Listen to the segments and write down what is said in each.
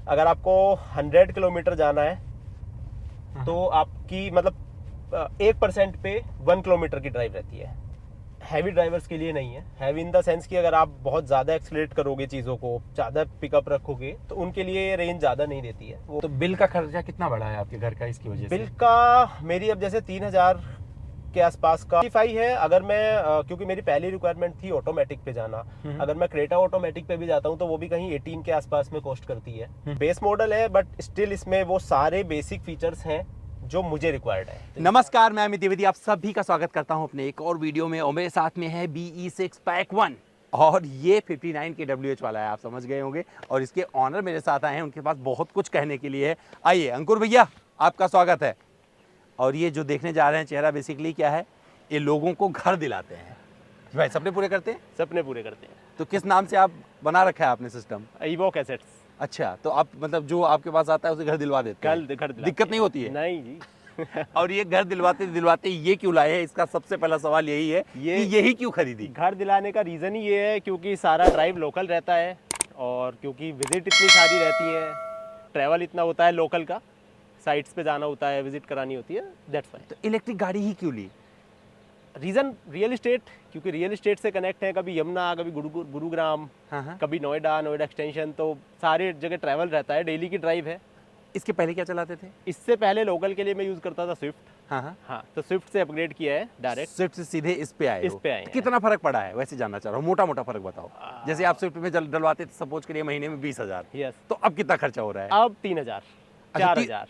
अगर आपको 100 किलोमीटर जाना है तो आपकी मतलब 1% पे 1 किलोमीटर की ड्राइव रहती है। हैवी ड्राइवर्स के लिए नहीं है। हैवी इन द सेंस कि अगर आप बहुत ज़्यादा एक्सीलरेट करोगे चीज़ों को, ज़्यादा पिकअप रखोगे तो उनके लिए रेंज ज़्यादा नहीं देती है वो। तो बिल का खर्चा कितना बढ़ा है आपके घर का इसकी वजह से? बिल का मेरी अब जैसे 3000 के आसपास का Q5 है। अगर मैं क्योंकि मेरी पहली रिक्वायरमेंट थी ऑटोमेटिक पे जाना, अगर मैं क्रेटा ऑटोमेटिक पे भी जाता हूँ तो वो भी कहीं 18 के आसपास में कॉस्ट करती है। बेस मॉडल है बट स्टिल इसमें वो सारे बेसिक फीचर्स हैं जो मुझे रिक्वायर्ड है। नमस्कार, मैं अमित द्विवेदी आप सभी का स्वागत करता हूं अपने एक और वीडियो में और मेरे साथ में है BE6 पैक 1 और ये 59 के WH वाला है, आप समझ गए होंगे। और इसके ऑनर मेरे साथ आए हैं, उनके पास बहुत कुछ कहने के लिए है। आइए अंकुर भैया, आपका स्वागत है। और ये जो देखने जा रहे हैं चेहरा बेसिकली क्या है, ये लोगों को घर दिलाते हैं भाई, सपने पूरे करते हैं। सपने पूरे करते हैं। तो किस नाम से आप बना रखा है आपने सिस्टम? Evoke assets. अच्छा, तो आप मतलब जो आपके पास आता है उसे घर दिलवा देते हैं? घर दिक्कत नहीं होती है? नहीं जी। और ये घर दिलवाते दिलवाते ये क्यों लाए हैं, इसका सबसे पहला सवाल यही है कि यही क्यों खरीदी? घर दिलाने का रीज़न ही ये है क्योंकि सारा ड्राइव लोकल रहता है और क्योंकि विजिट इतनी सारी रहती है, ट्रैवल इतना होता है लोकल का, साइट्स पे जाना होता है, विजिट करानी होती है, दैट्स व्हाई। तो इलेक्ट्रिक गाड़ी ही क्यों ली? रीज़न रियल इस्टेट, क्योंकि रियल इस्टेट से कनेक्ट है, कभी यमुना, कभी गुरुग्राम, हाँ। कभी नोएडा एक्सटेंशन, तो सारे जगह ट्रैवल रहता है, डेली की ड्राइव है। इसके पहले क्या चलाते थे? इससे पहले लोकल के लिए मैं यूज़ करता था स्विफ्ट। हाँ, तो स्विफ्ट से अपग्रेड किया है डायरेक्ट। स्विफ्ट से सीधे इस पे आए हो। इस पे आए तो हैं। कितना फर्क पड़ा है वैसे जानना चाह रहा हूँ, मोटा मोटा फर्क बताओ। जैसे आप स्विफ्ट में डलवाते थे सपोज करिए महीने में 20,000, यस। तो अब कितना खर्चा हो रहा है? अब 3000, अच्छा, 4000,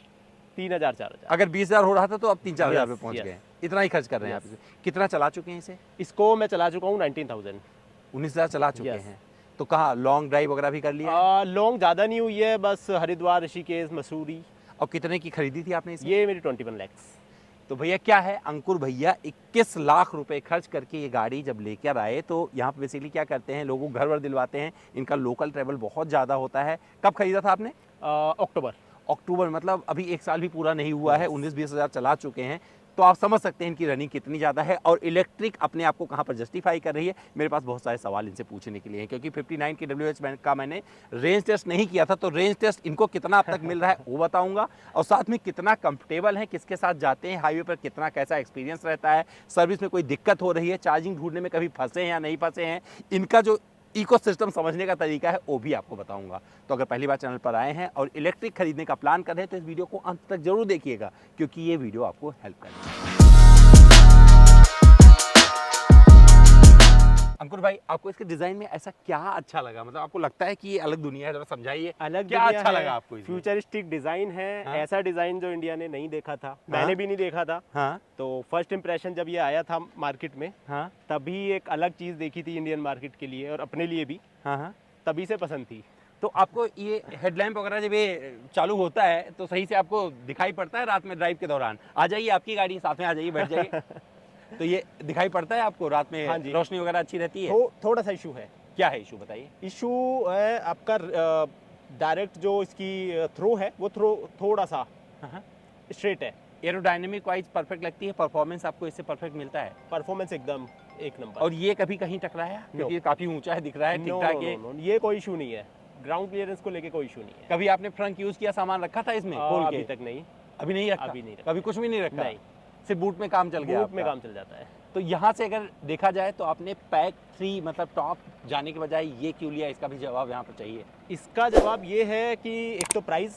3000, 4000। अगर 20,000 हो रहा था तो अब 3-4 हजार पे Yes, पहुंच yes. गए। इतना ही खर्च कर रहे हैं आप इसे। कितना चला चुके हैं इसे? इसको मैं चला चुका हूँ 19,000। 19,000 चला चुके Yes. हैं। तो कहाँ लॉन्ग ड्राइव वगैरह भी कर लिया है? लॉन्ग ज़्यादा नहीं हुई है, बस हरिद्वार, ऋषिकेश, मसूरी। और कितने की खरीदी थी आपने इसे? ये मेरी 21 lakhs। तो भैया क्या है, अंकुर भैया 21 लाख रुपए खर्च करके ये गाड़ी जब लेकर आए तो यहाँ पे बेसिकली क्या करते हैं, लोगों को घर वर दिलवाते हैं। इनका लोकल ट्रैवल बहुत ज़्यादा होता है। कब खरीदा था आपने? अक्टूबर, मतलब अभी 1 साल भी पूरा नहीं हुआ है। 19-20 हज़ार चला चुके हैं, तो आप समझ सकते हैं इनकी रनिंग कितनी ज़्यादा है और इलेक्ट्रिक अपने आप को कहाँ पर जस्टिफाई कर रही है। मेरे पास बहुत सारे सवाल इनसे पूछने के लिए हैं, क्योंकि 59 के WH का मैंने रेंज टेस्ट नहीं किया था, तो रेंज टेस्ट इनको कितना अब तक मिल रहा है वो बताऊंगा, और साथ में कितना कंफर्टेबल है, किसके साथ जाते हैं हाईवे पर, कितना कैसा एक्सपीरियंस रहता है, सर्विस में कोई दिक्कत हो रही है, चार्जिंग ढूंढने में कभी फंसे हैं या नहीं फंसे हैं, इनका जो इकोसिस्टम समझने का तरीका है वो भी आपको बताऊंगा। तो अगर पहली बार चैनल पर आए हैं और इलेक्ट्रिक खरीदने का प्लान कर रहे हैं तो इस वीडियो को अंत तक जरूर देखिएगा, क्योंकि ये वीडियो आपको हेल्प करेगा। अंकुर भाई, आपको इसके डिजाइन में ऐसा क्या अच्छा लगा, मतलब आपको लगता है कि ये अलग दुनिया है, जरा समझाइए। अलग क्या दुनिया अच्छा है, लगा आपको इसमें? फ्यूचरिस्टिक डिज़ाइन है। हाँ? ऐसा डिज़ाइन जो इंडिया ने नहीं देखा था, हाँ? मैंने भी नहीं देखा था। हाँ तो फर्स्ट इंप्रेशन जब ये आया था मार्केट में, हाँ तभी एक अलग चीज़ देखी थी इंडियन मार्केट के लिए और अपने लिए भी, हाँ। तभी से पसंद थी। तो आपको ये हेडलैम्प वगैरह जब ये चालू होता है तो सही से आपको दिखाई पड़ता है रात में ड्राइव के दौरान? आ जाइए, आपकी गाड़ी साथ में आ जाइए, बैठ जाइए। तो ये दिखाई पड़ता है आपको रात में? हाँ जी। रोशनी वगैरह अच्छी रहती है? थोड़ा सा इशू है। क्या है इशू, बताइए। इशू है आपका डायरेक्ट जो इसकी थ्रो है वो थोड़ा सा स्ट्रेट है। एरोडायनेमिक वाइज परफेक्ट लगती है, परफॉर्मेंस आपको इससे परफेक्ट मिलता है? परफॉर्मेंस एकदम एक नंबर। और ये कभी कहीं टकराया? क्योंकि ये काफी ऊंचा है, दिख रहा है, ठीक ठाक है। ये कोई इशू नहीं है, ग्राउंड क्लियरेंस को लेके कोई इशू नहीं है। कभी आपने फ्रंट यूज किया, सामान रखा था इसमें खोल के? अभी तक नहीं। अभी नहीं रखा? अभी नहीं रखा। कभी कुछ भी नहीं रखा? नहीं। सिर्फ बूट में काम चल गया? बूट में काम चल जाता है। तो यहाँ से अगर देखा जाए तो आपने पैक 3 मतलब टॉप जाने के बजाय ये क्यों लिया, इसका भी जवाब यहाँ पर चाहिए। इसका जवाब ये है कि एक तो price,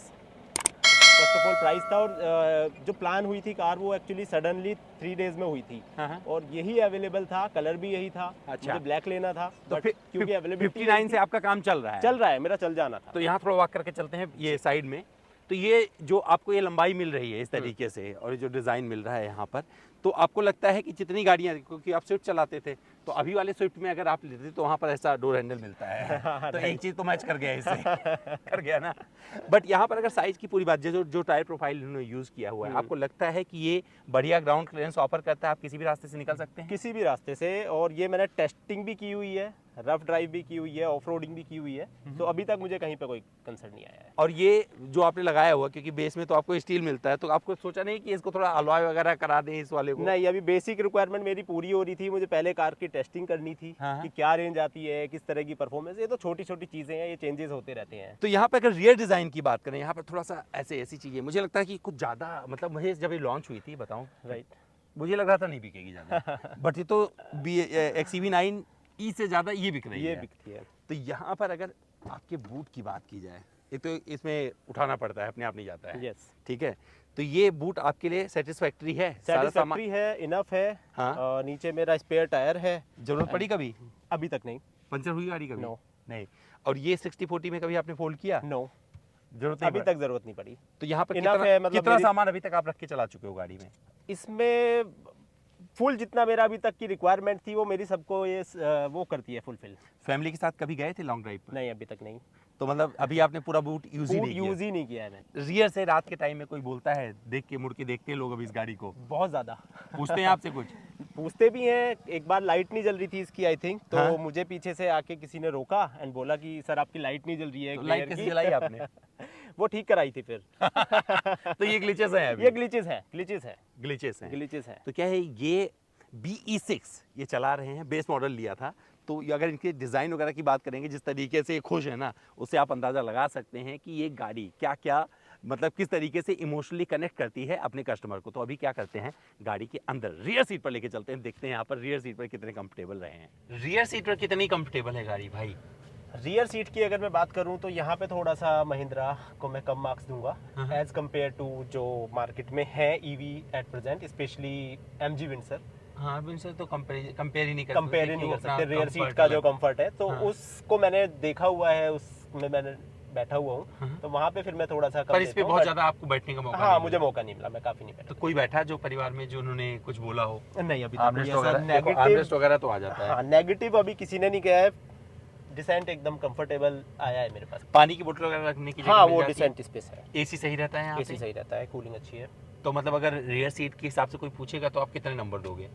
first of all price था, और जो प्लान हुई थी कार वो एक्चुअली सडनली 3 डेज में हुई थी। हाँ। और यही अवेलेबल था, कलर भी यही था। अच्छा। मुझे ब्लैक लेना था, तो but फिर क्योंकि अवेलेबिलिटी 59 से आपका काम चल रहा है? चल रहा है, मेरा चल जाना था। तो यहाँ थोड़ा वॉक करके चलते हैं ये साइड में। तो ये जो आपको ये लंबाई मिल रही है इस तरीके से और ये जो डिज़ाइन मिल रहा है यहाँ पर, तो आपको लगता है कि जितनी गाड़ियाँ, क्योंकि आप स्विफ्ट चलाते थे तो अभी वाले स्विफ्ट में अगर आप लेते तो वहाँ पर ऐसा डोर हैंडल मिलता है, तो एक चीज़ तो मैच कर गया इससे। कर गया ना। बट यहाँ पर अगर साइज़ की पूरी बात, जो टायर प्रोफाइल इन्होंने यूज़ किया हुआ है, आपको लगता है कि ये बढ़िया ग्राउंड क्लियरेंस ऑफर करता है? आप किसी भी रास्ते से निकल सकते हैं? किसी भी रास्ते से, और ये मैंने टेस्टिंग भी की हुई है रफ ड्राइव भी की हुई है, ऑफ रोडिंग भी की हुई है, तो अभी तक मुझे कहीं पे कोई कंसर्न नहीं आया है। और ये जो आपने लगाया हुआ, क्योंकि बेस में तो आपको स्टील मिलता है, तो आपको सोचा नहीं कि इसको थोड़ा अलॉय वगैरह करा दें इस वाले को? नहीं, अभी बेसिक रिक्वायरमेंट मेरी पूरी हो रही थी, मुझे पहले कार की टेस्टिंग करनी थी हाँ। कि क्या रेंज आती है, किस तरह की परफॉर्मेंस, ये तो छोटी छोटी चीज़ें हैं, ये चेंजेस होते रहते हैं। तो यहाँ पे अगर रियर डिज़ाइन की बात करें, यहाँ पर थोड़ा सा ऐसी चीज़ें, मुझे लगता है कि कुछ ज़्यादा, मतलब मुझे जब ये लॉन्च हुई थी, बताऊँ, राइट, मुझे लग रहा था नहीं बिकेगी ज़्यादा बट ये तो XEV9e से ज़्यादा ये बिक रही ये है। बिकती है। तो यहाँ पर अगर आपके बूट की बात की जाए, एक तो इसमें उठाना पड़ता है, अपने आप नहीं जाता है, यस, ठीक है, तो ये बूट आपके लिए सेटिस्फैक्ट्री है? सारा सामान सेटिस्फैक्टरी है, इनफ है। हाँ। नीचे मेरा स्पेयर टायर है। जरूरत पड़ी कभी? अभी तक नहीं। पंचर हुई गाड़ी कभी? नो। नहीं। और ये 60-40 में कभी आपने फोल्ड किया? नो, जरूरत नहीं अभी पड़ी? तक जरूरत नहीं पड़ी। तो यहाँ पर enough है, मतलब कितना मेरी- सामान अभी तक आप रख के चला चुके हो गाड़ी में? इसमें फुल जितना मेरा अभी तक की रिक्वायरमेंट थी वो मेरी सबको ये वो करती है फुलफिल। फैमिली के साथ कभी गए थे लॉन्ग ड्राइव पर? नहीं, अभी तक नहीं। तो मतलब अभी आपने पूरा बूट यूज ही फूड नहीं किया? यूज ही नहीं किया है मैंने। रियर से रात के टाइम में कोई बोलता है, देख के मुड़ के देखते हैं लोग अभी इस गाड़ी को, बहुत ज्यादा पूछते हैं आपसे कुछ? पूछते भी हैं। एक बार लाइट नहीं जल रही थी इसकी, आई थिंक, तो हाँ। मुझे पीछे से आके किसी ने रोका एंड बोला कि सर आपकी लाइट नहीं जल रही है। तो clear लाइट कैसे की। जलाई आपने? वो ठीक कराई थी फिर। तो ये ग्लिचेस हैं अभी? ये ग्लिचेस है, ग्लिचेस है, ग्लिचेस हैं। ग्लिचेस है। तो क्या है, ये BE6 ये चला रहे हैं, बेस मॉडल लिया था, तो ये अगर इनके डिज़ाइन वगैरह की बात करेंगे, जिस तरीके से ये खुश है ना, उससे आप अंदाज़ा लगा सकते हैं कि ये गाड़ी क्या क्या, मतलब किस तरीके से इमोशनली कनेक्ट करती है अपने कस्टमर को। तो अभी क्या करते हैं, गाड़ी के अंदर रियर सीट पर लेके चलते हैं, देखते हैं यहाँ पर रियर सीट पर कितने कंफर्टेबल रहे हैं। रियर सीट पर कितनी कंफर्टेबल है गाड़ी भाई? रियर सीट की अगर मैं बात करूं तो यहाँ पे थोड़ा सा महिंद्रा को मैं कम मार्क्स दूंगा एज कम्पेयर टू जो मार्केट में है EV at present, specially MG Windsor. हाँ, विंडसर तो कंपेयर ही नहीं कर कंपेयर ही नहीं कर सकते। रियर सीट का जो कंफर्ट है, तो उसको मैंने देखा हुआ है, उसमें मैंने बैठा हुआ हूँ, तो वहाँ पे फिर मैं थोड़ा सा पर इस पे बहुत ज्यादा आपको बैठने का मौका हाँ, नहीं मुझे मिला। मौका नहीं मिला, मैं काफी नहीं बैठा। तो कोई बैठा जो परिवार में जो उन्होंने कुछ बोला हो? नहीं, अभी तक आर्मरेस्ट कोई ऐसा वगैरह, देखो, आर्मरेस्ट वगैरह तो आ जाता है। हाँ, नेगेटिव अभी किसी ने नहीं किया है। डिसेंट एकदम कंफर्टेबल आया है मेरे पास। पानी की बोतल वगैरह रखने की जगह हाँ, मिल वो जाती डिसेंट स्पेस है। है। AC सही रहता है यहाँ एसी पे? सही रहता है, कूलिंग अच्छी है। तो मतलब अगर रियर सीट के हिसाब से कोई पूछेगा तो आप कितने नंबर दोगे?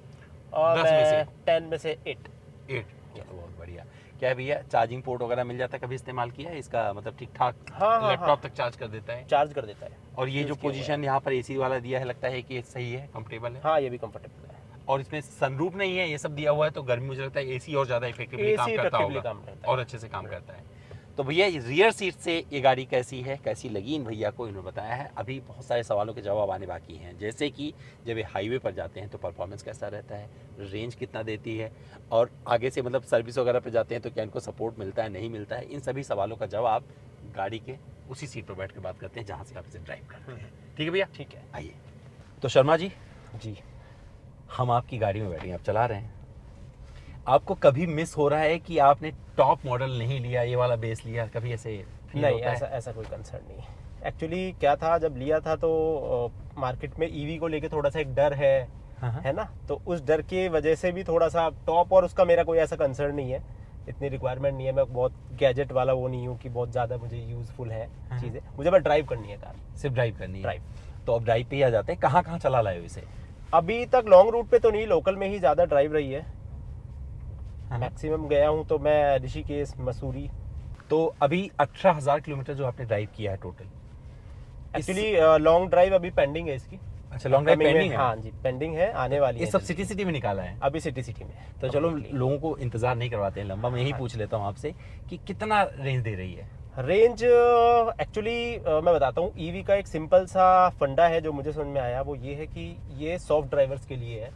और 10 में से? मैं 10 में से 8। 8। चलो बहुत बढ़िया। क्या है भैया, चार्जिंग पोर्ट वगैरह मिल जाता है? कभी इस्तेमाल किया है इसका? मतलब ठीक ठाक हाँ, लैपटॉप तक चार्ज कर देता है? चार्ज कर देता है। और ये जो यूज़ किया हुआ पोजीशन यहाँ पर AC वाला दिया है, लगता है कि सही है, कंफर्टेबल है? हाँ, ये भी कंफर्टेबल है। और इसमें सनरूफ नहीं है, ये सब दिया हुआ है, तो गर्मी मुझे लगता है AC और ज़्यादा इफेक्टिवली काम AC करता effectively होगा काम करता है। और अच्छे से काम करता है। तो भैया रियर सीट से ये गाड़ी कैसी है, कैसी लगी इन भैया को, इन्होंने बताया है। अभी बहुत सारे सवालों के जवाब आने बाकी हैं, जैसे कि जब ये हाईवे पर जाते हैं तो परफॉर्मेंस कैसा रहता है, रेंज कितना देती है, और आगे से मतलब सर्विस वगैरह पे जाते हैं तो क्या इनको सपोर्ट मिलता है, नहीं मिलता है। इन सभी सवालों का जवाब गाड़ी के उसी सीट पर बैठ के बात करते हैं जहाँ से आप इसे ड्राइव करते हैं। ठीक है भैया? ठीक है। आइए। तो शर्मा जी, जी, हम आपकी गाड़ी में बैठे हैं, आप चला रहे हैं, आपको कभी मिस हो रहा है कि आपने टॉप मॉडल नहीं लिया, ये वाला बेस लिया? कभी ऐसे feel नहीं, होता है? ऐसा कोई कंसर्न नहीं है। एक्चुअली क्या था, जब लिया था तो मार्केट में ईवी को लेके थोड़ा सा एक डर है ना, तो उस डर की वजह से भी थोड़ा सा टॉप और उसका मेरा कोई ऐसा कंसर्न नहीं है, इतनी रिक्वायरमेंट नहीं है। मैं बहुत गैजेट वाला वो नहीं हूँ कि बहुत ज़्यादा मुझे यूज़फुल है चीज़ें, मुझे बस ड्राइव करनी है कार। सिर्फ ड्राइव करनी है? ड्राइव। तो अब ड्राइव पे ही आ जाते हैं, कहाँ कहाँ चला लाए हो इसे? अभी तक लॉन्ग रूट पे तो नहीं, लोकल में ही ज़्यादा ड्राइव रही है। मैक्सिमम गया हूँ तो मैं ऋषिकेश, मसूरी। तो अभी 18,000 किलोमीटर जो आपने ड्राइव किया है टोटल? एक्चुअली लॉन्ग ड्राइव अभी पेंडिंग है इसकी। अच्छा, लॉन्ग ड्राइव Coming में- पेंडिंग है? हाँ जी, पेंडिंग है, आने वाली ये है सब जल्दी। सिटी में निकाला है? अभी सिटी में। तो चलो Completely। लोगों को इंतजार नहीं करवाते हैं लंबा, मैं यही पूछ लेता हूँ आपसे कि कितना रेंज दे रही है? रेंज एक्चुअली मैं बताता हूँ, ईवी का एक सिंपल सा फंडा है जो मुझे समझ में आया, वो ये है कि ये सॉफ्ट ड्राइवर्स के लिए है,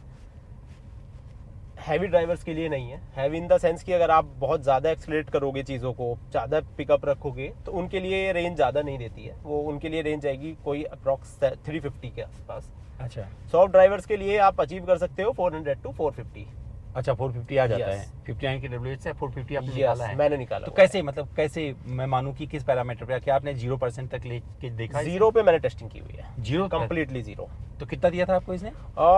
हैवी ड्राइवर्स के लिए नहीं है। हैवी इन द सेंस कि अगर आप बहुत ज़्यादा एक्सलेट करोगे चीज़ों को, ज़्यादा पिकअप रखोगे, तो उनके लिए रेंज ज़्यादा नहीं देती है। वो उनके लिए रेंज आएगी कोई अप्रॉक्स 350 के आसपास। अच्छा। सॉफ्ट ड्राइवर्स के लिए आप अचीव कर सकते हो 400 to 450। अच्छा, 450 आ जाता Yes। है? 59 की WH से 450 आपने Yes, निकाला है? मैंने निकाला तो हुआ कैसे, मतलब कैसे मैं मानूं कि किस पैरामीटर पे? क्या आपने 0% तक लेके देखा है। इसे? 0 पे मैंने टेस्टिंग की हुई है, 0 कंप्लीटली 0। तो कितना दिया था आपको इसने?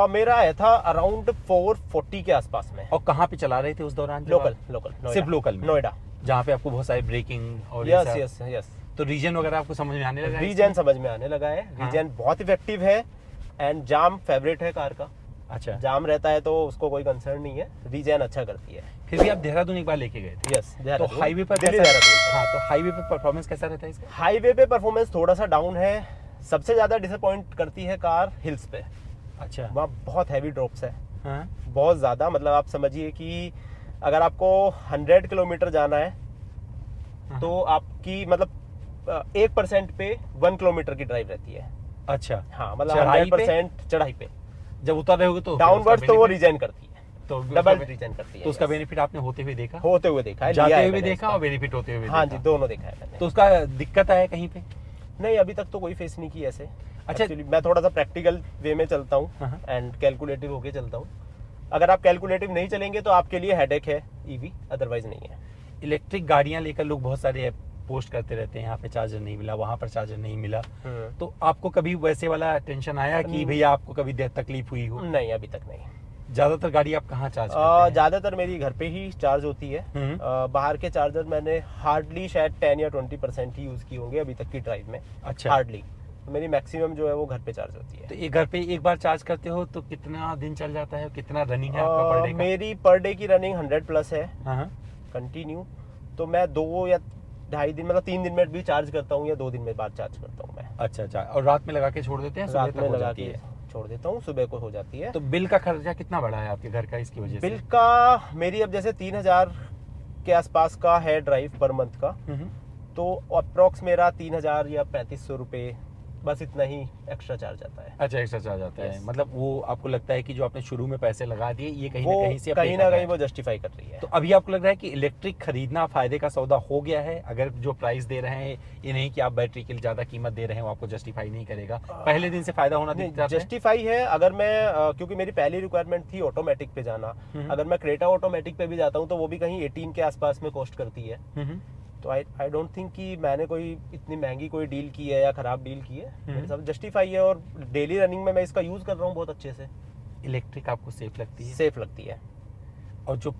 मेरा आया था अराउंड 440 के आसपास में। और कहाँ पे चला रहे थे उस दौरान? जब लोकल, आप- लोकल, सिर्फ लोकल में? नोएडा। जहाँ पे आपको बहुत सारी ब्रेकिंग और ये यस सब- यस यस। तो रीजन वगैरह आपको समझ में आने लगा है रीजन समझ में आने लगा है। हाँ। रीजन बहुत इफेक्टिव है एंड जाम फेवरेट है कार का। अच्छा, जाम रहता है तो उसको कोई कंसर्न नहीं है, रीजन अच्छा करती है। फिर भी आप देहरादून एक बार लेके गए थे। यस, तो हाईवे पर दिल्ली कैसा देहरादून। हाँ, तो हाईवे पे परफॉर्मेंस कैसा रहता है इसका? हाईवे पे परफॉर्मेंस थोड़ा सा डाउन है। सबसे ज़्यादा डिसअपॉइंट करती है कार हिल्स पे। अच्छा। वहाँ बहुत हैवी ड्रॉप्स है, हाँ, बहुत ज़्यादा। मतलब आप समझिए कि अगर आपको 100 किलोमीटर जाना है तो आपकी मतलब 1% पे 1 किलोमीटर की ड्राइव रहती है। अच्छा। हाँ, मतलब चढ़ाई पे? 100% चढ़ाई पे। जब उतर रहे होगे तो डाउनवर्ड तो वो रीजन करती है, तो डबल रीजन करती है। तो उसका yes। बेनिफिट आपने होते हुए देखा, होते हुए देखा है, लिया जाते है हुए भी मैंने देखा इसका। और बेनिफिट होते हुए भी हाँ देखा। जी, दोनों देखा है मैंने। तो उसका दिक्कत आया कहीं पे? नहीं, अभी तक तो कोई फेस नहीं की ऐसे। अच्छा। एक्चुअली मैं थोड़ा सा प्रैक्टिकल वे में चलता हूँ हाँ। एंड कैलकुलेटिव होके चलता हूँ। अगर आप कैलकुलेटिव नहीं चलेंगे तो आपके लिए हेडेक है ईवी, अदरवाइज नहीं है। इलेक्ट्रिक गाड़ियां लेकर लोग बहुत सारे पोस्ट करते रहते हैं, यहाँ पे चार्जर नहीं मिला, वहाँ पर चार्जर नहीं मिला। तो आपको कभी वैसे वाला टेंशन आया कि भैया आपको कभी तकलीफ हुई हो? नहीं, अभी तक नहीं। ज्यादातर गाड़ी आप कहाँ चार्ज करते हैं? ज़्यादातर मेरी घर पे ही चार्ज होती है। बाहर के चार्जर मैंने हार्डली शायद 10 या 20% ही यूज़ किए होंगे अभी तक की ड्राइव में। अच्छा। हार्डली। तो मेरी मैक्सिमम जो है वो घर पे चार्ज होती है। तो ये घर पे एक बार चार्ज करते हो तो कितना दिन चल जाता है, कितना रनिंग है आपका पर डे का? मेरी पर डे की रनिंग 100 प्लस है हाँ। कंटिन्यू। तो मैं 2 या 2.5 दिन, मतलब 3 दिन में भी चार्ज करता हूँ या 2 दिन में बाद चार्ज करता हूँ मैं। अच्छा अच्छा, और रात में लगा के छोड़ देते हैं, सुबह रात तक में हो लगा जाती के है? छोड़ देता हूँ, सुबह को हो जाती है। तो बिल का खर्चा कितना बढ़ा है आपके घर का इसकी वजह से? बिल का मेरी अब जैसे 3000 के आसपास का है ड्राइव पर मंथ का। तो अप्रॉक्स मेरा 3000 या 3500 रुपये, बस इतना ही एक्स्ट्रा चार्ज आता है। अच्छा, एक्स्ट्रा चार्ज आता है। Yes। मतलब वो आपको लगता है कि जो आपने शुरू में पैसे लगा दिए ये कहीं वो ना कहीं से कहीं ना कहीं वो जस्टिफाई कर रही है। तो अभी आपको लग रहा है कि इलेक्ट्रिक खरीदना फायदे का सौदा हो गया है? अगर जो प्राइस दे रहे हैं ये नहीं कि आप बैटरी के लिए ज्यादा कीमत दे रहे हैं, वो आपको जस्टिफाई नहीं करेगा, पहले दिन से फायदा होना दिखता है? जस्टिफाई है। अगर मैं क्योंकि मेरी पहली रिक्वायरमेंट थी ऑटोमेटिक पे जाना। अगर मैं क्रेटा ऑटोमेटिक पे भी जाता हूँ तो वो भी कहीं 18 के आसपास में कॉस्ट करती है। तो आई डोंट थिंक कि मैंने कोई इतनी महंगी कोई डील की है या खराब डील की है। मेरे साथ जस्टिफाई है और डेली रनिंग में मैं इसका यूज कर रहा हूँ बहुत अच्छे से। इलेक्ट्रिक आपको सेफ लगती है? सेफ लगती है। और जो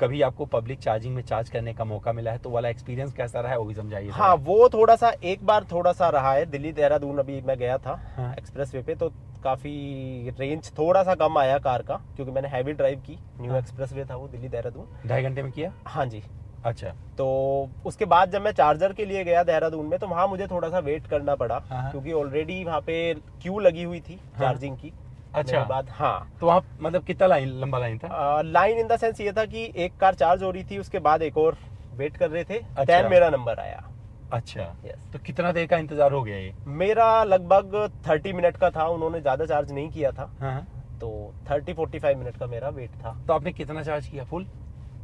कभी आपको पब्लिक चार्जिंग में चार्ज करने का मौका मिला है तो वाला एक्सपीरियंस कैसा रहा है वो भी समझाइए। हाँ, वो थोड़ा सा एक बार थोड़ा सा रहा है। दिल्ली देहरादून अभी मैं गया था हाँ। एक्सप्रेस वे पे, तो काफ़ी रेंज थोड़ा सा कम आया कार का, क्योंकि मैंने हैवी ड्राइव की। न्यू हाँ। एक्सप्रेस वे था वो दिल्ली देहरादून। 2.5 घंटे में किया? हाँ जी। अच्छा। तो उसके बाद जब मैं चार्जर के लिए गया देहरादून में तो वहाँ मुझे थोड़ा सा वेट करना पड़ा, हाँ। क्योंकि ऑलरेडी वहाँ पे क्यू लगी हुई थी चार्जिंग की। अच्छा। मेरे बाद हाँ, तो वहाँ मतलब कितना लंबा लाइन था? लाइन इन द सेंस ये था कि एक कार चार्ज हो रही थी, उसके बाद एक और वेट कर रहे थे। अच्छा। देन मेरा नंबर आया। अच्छा। Yes। तो कितना देर का इंतजार हो गया ये? मेरा लगभग 30 मिनट का था, उन्होंने ज़्यादा चार्ज नहीं किया था। हाँ। तो 30-45 मिनट का मेरा वेट था। तो आपने कितना चार्ज किया? फुल?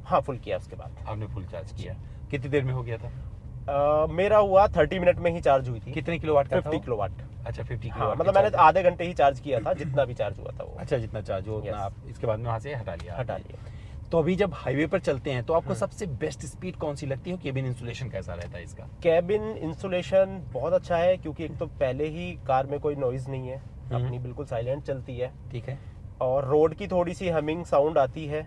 हाँ, फुल किया उसके बाद। आपने फुल चार्ज किया। कितनी देर में हो गया था? मेरा हुआ 30 मिनट में ही चार्ज हुई थी। कितने किलोवाट का था 50 वो? किलोवाट। अच्छा, 50 हाँ, किलोवाट मतलब का मैंने चार्ज। आधे घंटे ही चार्ज किया था, जितना भी चार्ज हुआ था वो अच्छा, जितना चार्ज हो उतना Yes। आप इसके बाद में वहाँ से हटा लिया? हटा लिया। तो अभी जब हाईवे पर चलते हैं तो आपको सबसे बेस्ट स्पीड कौन सी लगती है? केबिन इंसुलेशन कैसा रहता है इसका? कैबिन इंसुलेशन बहुत अच्छा है, क्योंकि एक तो पहले ही कार में कोई नॉइज नहीं है, अपनी बिल्कुल साइलेंट चलती है। ठीक है। और रोड की थोड़ी सी हमिंग साउंड आती है।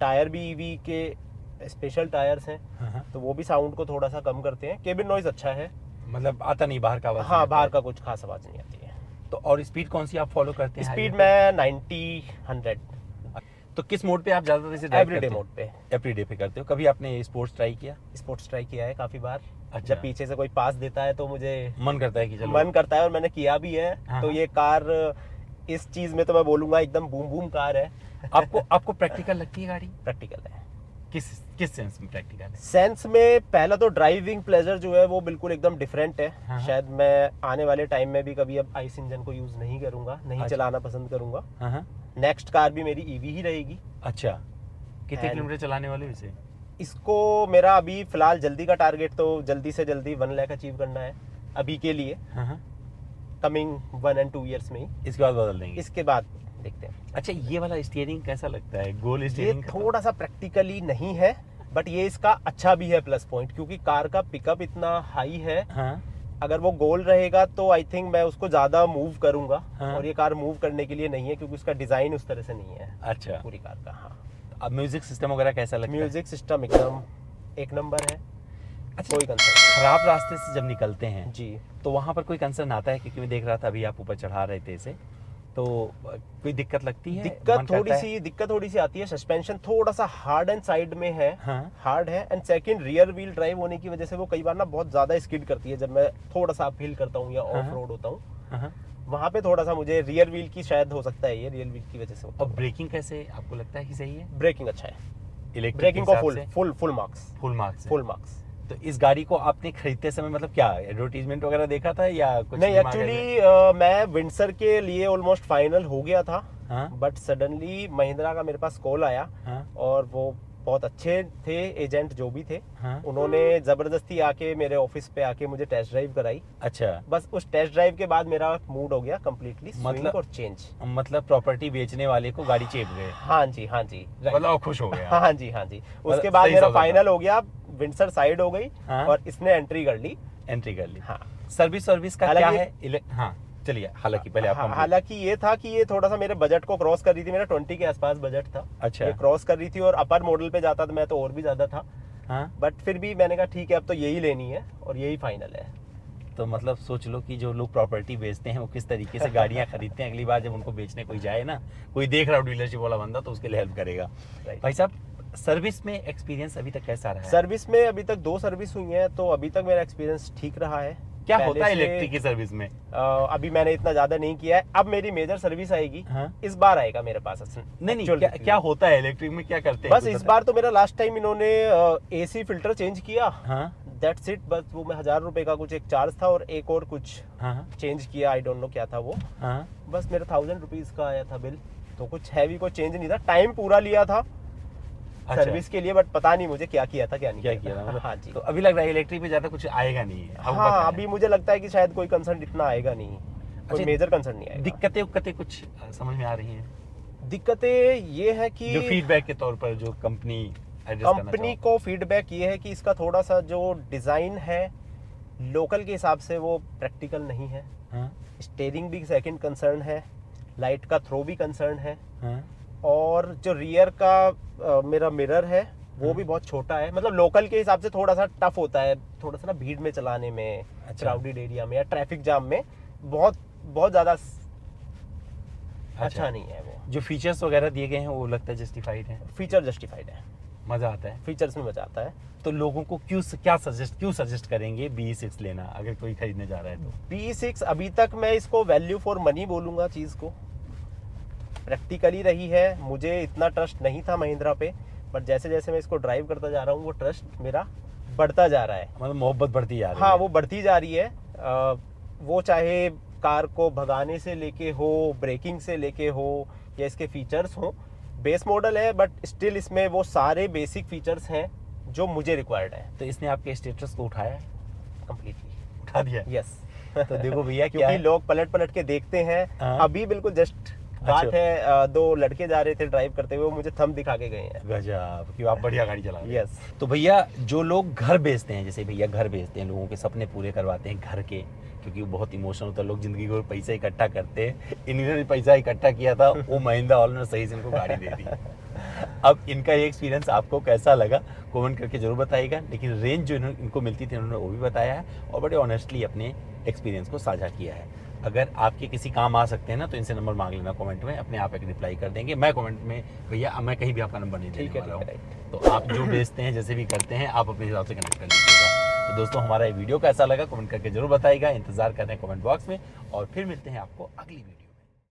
टायर भी ईवी के स्पेशल टायर्स हैं, हाँ। तो वो भी साउंड को थोड़ा सा कम करते हैं। केबिन नॉइज अच्छा है। मतलब आता नहीं बाहर का आवाज? हाँ, नहीं बाहर आता का कुछ खास आवाज नहीं आती है। है। तो और स्पीड कौन सी आप फॉलो करते हैं? स्पीड highway पे? में 90-100 तो किस मोड पे आप ज्यादातर इसे ड्राइव एवरीडे करते हैं? मोड पे। एवरीडे पे करते हो? कभी आपने स्पोर्ट्स ट्राई किया? स्पोर्ट्स ट्राई किया है काफी बार। अच्छा। जब पीछे से कोई पास देता है तो मुझे मन करता है कि चलो। मन करता है, और मैंने किया भी है। हाँ। तो ये कार इस चीज में तो मैं बोलूंगा एकदम बूम बूम कार है। आपको प्रैक्टिकल लगती है गाड़ी? प्रैक्टिकल है। किस सेंस में प्रैक्टिकल है? सेंस में पहला तो ड्राइविंग प्लेजर जो है वो बिल्कुल एकदम डिफरेंट है। हाँ। शायद मैं आने वाले टाइम में भी कभी अब आइस इंजन को यूज नहीं करूंगा, नहीं अच्छा। चलाना पसंद करूंगा। हाँ। नेक्स्ट कार भी मेरी ईवी ही रहेगी। अच्छा, कितने And- किलोमीटर चलाने वाले हो इसे? इसको मेरा अभी फिलहाल जल्दी का टारगेट तो जल्दी से जल्दी 1 लाख अचीव करना है अभी के लिए, हाँ। कमिंग 1 and 2 ईयर्स में ही। इसके बाद बदल देंगे? इसके बाद देखते हैं। अच्छा, ये वाला स्टीयरिंग कैसा लगता है? गोल ये स्टीयरिंग? थोड़ा सा प्रैक्टिकली नहीं है, बट ये इसका अच्छा भी है प्लस पॉइंट, क्योंकि कार का पिकअप इतना हाई है। हाँ। अगर वो गोल रहेगा तो आई थिंक मैं उसको ज्यादा मूव करूंगा। हाँ। और ये कार मूव करने के लिए नहीं है, क्योंकि उसका डिजाइन उस तरह से नहीं है अच्छा। पूरी कार का। हाँ, अब म्यूजिक सिस्टम वगैरह कैसा लगता है? म्यूजिक सिस्टम एकदम एक नंबर है। अच्छा, कोई कंसर्न खराब रास्ते से जब निकलते हैं जी। तो वहाँ पर कोई कंसर्न आता है? क्योंकि मैं देख रहा था अभी आप ऊपर चढ़ा रहे थे इसे, तो कोई दिक्कत लगती है? दिक्कत थोड़ी सी आती है। सस्पेंशन थोड़ा सा हार्ड एंड साइड में है, हाँ। हार्ड है। And second, rear wheel drive होने की वजह से वो कई बार ना बहुत ज्यादा स्किड करती है जब मैं थोड़ा सा अपहिल करता हूँ या ऑफ रोड होता हूँ। हाँ। वहां पे थोड़ा सा मुझे रियर व्हील की शायद हो सकता है, ये रियर व्हील की वजह से होता और है। ब्रेकिंग कैसे आपको लगता है कि सही है? ब्रेकिंग अच्छा है, इलेक्ट्रिक ब्रेकिंग को फुल मार्क्स। Full marks. तो इस गाड़ी को आपने खरीदते समय मतलब क्या एडवर्टीजमेंट वगैरह देखा था या कुछ? नहीं, दिमाग में? एक्चुअली मैं विंडसर के लिए ऑलमोस्ट फाइनल हो गया था, हाँ। बट सडनली महिंद्रा का मेरे पास कॉल आया। हाँ। और वो बहुत अच्छे थे एजेंट जो भी थे। हाँ। उन्होंने जबरदस्ती आके मेरे ऑफिस पे आके मुझे टेस्ट ड्राइव कराई। अच्छा। बस उस टेस्ट ड्राइव के बाद मेरा मूड हो गया कंप्लीटली स्विंग और चेंज। मतलब प्रॉपर्टी बेचने वाले को गाड़ी चेप गए। हाँ जी, हाँ जी, मतलब खुश हो गए। हाँ जी, हाँ जी। उसके बाद मेरा फाइनल हो गया, विंडसर साइड हो गई। हाँ। और इसने एंट्री कर ली। हाँ। सर्विस का क्या है? हाँ चलिए, हालांकि पहले आप हालांकि ये था कि ये थोड़ा सा मेरे बजट को क्रॉस कर रही थी। मेरा 20 के आसपास बजट था। अच्छा। ये क्रॉस कर रही थी और अपर मॉडल पे जाता था मैं तो और भी ज्यादा था। हाँ। बट फिर भी मैंने कहा ठीक है, अब तो यही लेनी है और यही फाइनल है। तो मतलब सोच लो कि जो लोग प्रॉपर्टी बेचते हैं वो किस तरीके से गाड़ियां खरीदते हैं। अगली बार जब उनको बेचने कोई जाए ना, कोई देख रहा हो डीलरशिप वाला बंदा, तो उसके लिए हेल्प करेगा। भाई साहब, सर्विस में एक्सपीरियंस अभी तक कैसा रहा है? सर्विस में अभी तक 2 सर्विस हुई हैं, तो अभी तक मेरा एक्सपीरियंस ठीक रहा है। क्या होता है इलेक्ट्रिक की सर्विस में? अभी मैंने इतना ज्यादा नहीं किया है। अब मेरी मेजर सर्विस आएगी। हाँ? इस बार आएगा मेरे पास। नहीं, क्या होता है इलेक्ट्रिक में, क्या करते हैं? बस इस बार तो मेरा लास्ट टाइम इन्होंने एसी फिल्टर चेंज किया। हाँ? That's it. बस वो में 1000 रुपए का कुछ एक चार्ज था और एक और कुछ चेंज किया। आई डोंट नो क्या था वो। बस मेरा 1000 रुपीज का आया था बिल। तो कुछ हैवी कोई चेंज नहीं था। टाइम पूरा लिया था सर्विस के लिए, बट पता नहीं मुझे क्या किया था क्या नहीं किया था। हाँ जी। तो अभी लग रहा है इलेक्ट्रिक पे ज्यादा कुछ आएगा नहीं है? हाँ, अभी मुझे लगता है कि शायद कोई कंसर्न इतना आएगा नहीं, कोई मेजर कंसर्न नहीं आएगा। दिक्कतें कुछ समझ में आ रही हैं? दिक्कतें ये है कि जो फीडबैक के तौर पर जो कंपनी को फीडबैक ये है कि इसका थोड़ा सा जो डिजाइन है लोकल के हिसाब से वो प्रैक्टिकल नहीं है। स्टीयरिंग भी सेकंड कंसर्न है, लाइट का थ्रो भी कंसर्न है। और जो रियर का मेरा मिरर है वो भी बहुत छोटा है। मतलब लोकल के हिसाब से थोड़ा सा टफ होता है, थोड़ा सा ना भीड़ में चलाने में, क्राउडेड एरिया में या ट्रैफिक जाम में बहुत ज्यादा अच्छा नहीं है वो। जो फीचर्स वगैरह दिए गए हैं वो लगता है जस्टिफाइड है? फीचर जस्टिफाइड है, मजा आता है फीचर्स में, मजा आता है। तो लोगों को क्यों सजेस्ट करेंगे BE6 लेना अगर कोई खरीदने जा रहा है तो? BE6 अभी तक मैं इसको वैल्यू फॉर मनी बोलूंगा। चीज को प्रैक्टिकली रही है। मुझे इतना ट्रस्ट नहीं था महिंद्रा पे, बट जैसे जैसे मैं इसको ड्राइव करता जा रहा हूँ वो ट्रस्ट मेरा बढ़ता जा रहा है। मतलब मोहब्बत बढ़ती जा रही है। हाँ, वो बढ़ती जा रही है। वो चाहे कार को भगाने से लेके हो, ब्रेकिंग से लेके हो, या इसके फीचर्स हो। बेस मॉडल है बट स्टिल इसमें वो सारे बेसिक फीचर्स हैं जो मुझे रिक्वायर्ड है। तो इसने आपके स्टेटस को उठाया कंप्लीटली? उठा दिया? यस। तो देखो भैया, क्योंकि लोग पलट के देखते हैं। अभी बिल्कुल जस्ट बात है, 2 लड़के जा रहे थे ड्राइव करते हुए, वो मुझे थंब दिखा के गए हैं। गजब कि आप बढ़िया गाड़ी चला रहे हैं। यस। तो भैया, जो लोग घर बेचते हैं, जैसे भैया घर बेचते हैं, लोगों के सपने पूरे करवाते हैं घर के, क्योंकि वो बहुत इमोशनल होता है। लोग जिंदगी को पैसा इकट्ठा करते हैं। इन्होंने पैसा इकट्ठा किया था, वो महिंद्रा वालों ने सही से इनको गाड़ी दे दी। अब इनका ये एक्सपीरियंस आपको कैसा लगा कमेंट करके जरूर बताइएगा। लेकिन रेंज जो इनको मिलती थी उन्होंने वो भी बताया है और बड़े ऑनेस्टली अपने एक्सपीरियंस को साझा किया है। अगर आपके किसी काम आ सकते हैं ना, तो इनसे नंबर मांग लेना कमेंट में, अपने आप एक रिप्लाई कर देंगे। मैं कमेंट में भैया मैं कहीं भी आपका नंबर नहीं देने वाला हूँ। तो आप जो बेचते हैं, जैसे भी करते हैं, आप अपने हिसाब से कनेक्ट कर लीजिएगा। तो दोस्तों, हमारा ये वीडियो कैसा लगा कमेंट करके जरूर बताइएगा। इंतजार कर रहे हैं कमेंट बॉक्स में, और फिर मिलते हैं आपको अगली वीडियो।